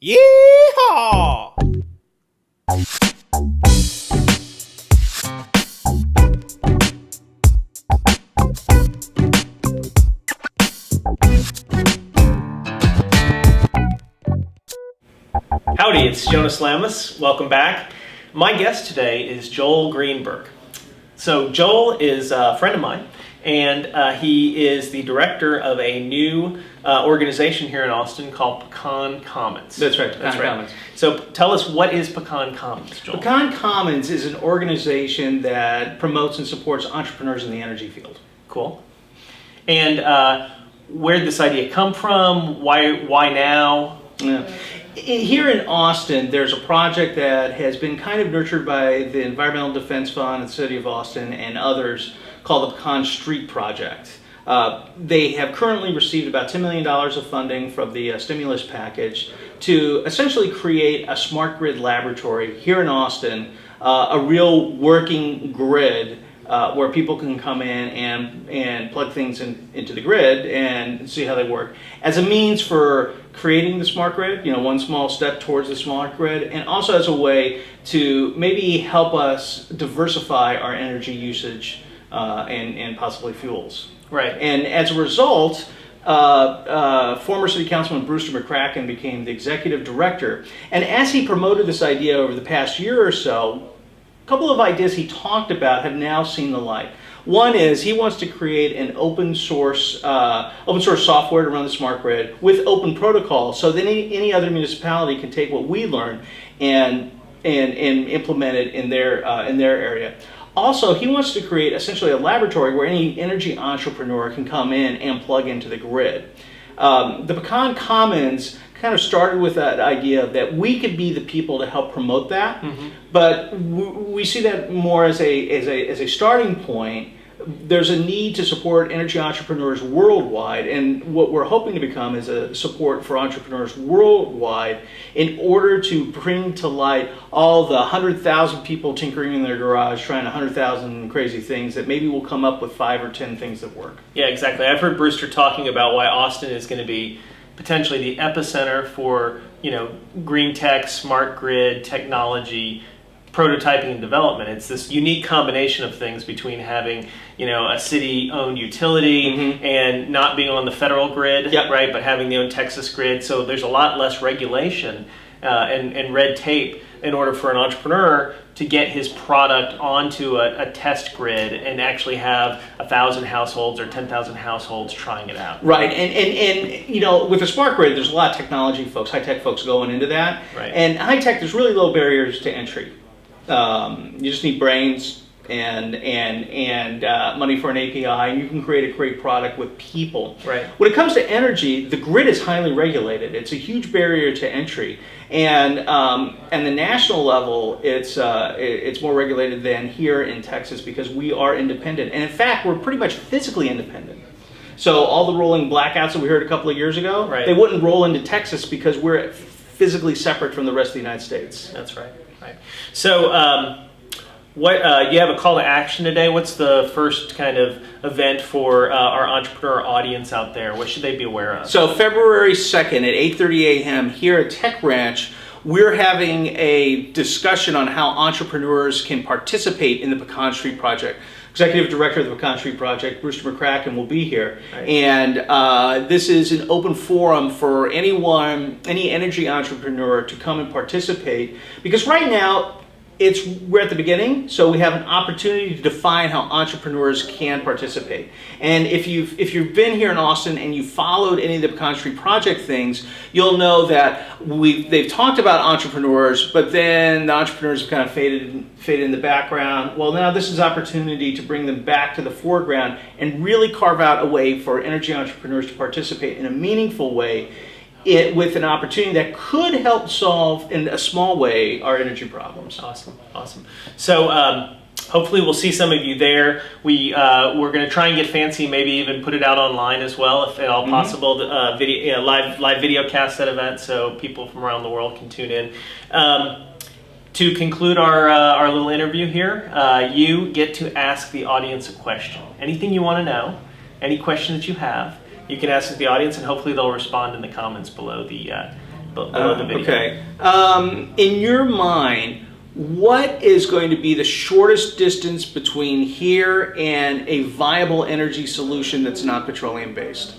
Yeehaw! Howdy, it's Jonas Lamis. Welcome back. My guest today is Joel Greenberg. So Joel is a friend of mine, and he is the director of a new organization here in Austin called Pecan Commons. That's right, Pecan Commons. So tell us, what is Pecan Commons, Joel? Pecan Commons is an organization that promotes and supports entrepreneurs in the energy field. Cool. And where did this idea come from? Why now? Yeah. Here in Austin, there's a project that has been kind of nurtured by the Environmental Defense Fund and the City of Austin and others called the Pecan Street Project. They have currently received about $10 million of funding from the stimulus package to essentially create a smart grid laboratory here in Austin, a real working grid where people can come in and plug things into the grid and see how they work, as a means for creating the smart grid, one small step towards the smart grid, and also as a way to maybe help us diversify our energy usage and possibly fuels. Right. And as a result, former City Councilman Brewster McCracken became the executive director. And as he promoted this idea over the past year or so, a couple of ideas he talked about have now seen the light. One is he wants to create an open source software to run the smart grid with open protocol, so that any other municipality can take what we learn and implement it in their area. Also, he wants to create essentially a laboratory where any energy entrepreneur can come in and plug into the grid. The Pecan Commons kind of started with that idea that we could be the people to help promote that, but we see that more as a starting point. There's a need to support energy entrepreneurs worldwide, and what we're hoping to become is a support for entrepreneurs worldwide in order to bring to light all the 100,000 people tinkering in their garage trying 100,000 crazy things that maybe will come up with 5 or 10 things that work. Yeah, exactly. I've heard Brewster talking about why Austin is going to be potentially the epicenter for, green tech, smart grid, technology, prototyping and development. It's this unique combination of things between having, a city-owned utility and not being on the federal grid, right, but having the own Texas grid. So there's a lot less regulation and red tape in order for an entrepreneur to get his product onto a test grid and actually have 1,000 households or 10,000 households trying it out. Right, and with the smart grid, there's a lot of technology folks, high-tech folks going into that. Right. And high-tech, there's really low barriers to entry. You just need brains and money for an API, and you can create a great product with people. Right. When it comes to energy, the grid is highly regulated. It's a huge barrier to entry, and the national level, it's more regulated than here in Texas because we are independent, and in fact, we're pretty much physically independent. So all the rolling blackouts that we heard a couple of years ago, they wouldn't roll into Texas because we're physically separate from the rest of the United States. That's right. Right. So, you have a call to action today. What's the first kind of event for our entrepreneur audience out there? What should they be aware of? So February 2nd at 8:30 a.m. here at Tech Ranch, we're having a discussion on how entrepreneurs can participate in the Pecan Street Project. Executive Director of the Pecan Street Project, Brewster McCracken, will be here. Right. And this is an open forum for any energy entrepreneur to come and participate. Because right now, we're at the beginning, so we have an opportunity to define how entrepreneurs can participate. And if you've been here in Austin and you followed any of the Pecan Street Project things, you'll know that they've talked about entrepreneurs, but then the entrepreneurs have kind of faded in the background. Well, now this is an opportunity to bring them back to the foreground and really carve out a way for energy entrepreneurs to participate in a meaningful way, with an opportunity that could help solve, in a small way, our energy problems. Awesome. So hopefully we'll see some of you there. We're going to try and get fancy, maybe even put it out online as well, if at all possible. Live video cast that event, so people from around the world can tune in. To conclude our little interview here, you get to ask the audience a question. Anything you want to know, any question that you have, you can ask the audience, and hopefully they'll respond in the comments below the below the video. Okay. In your mind, what is going to be the shortest distance between here and a viable energy solution that's not petroleum based?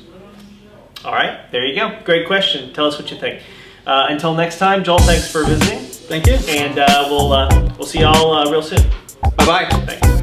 All right, there you go. Great question. Tell us what you think. Until next time, Joel, thanks for visiting. Thank you. And we'll see y'all real soon. Bye-bye. Thanks.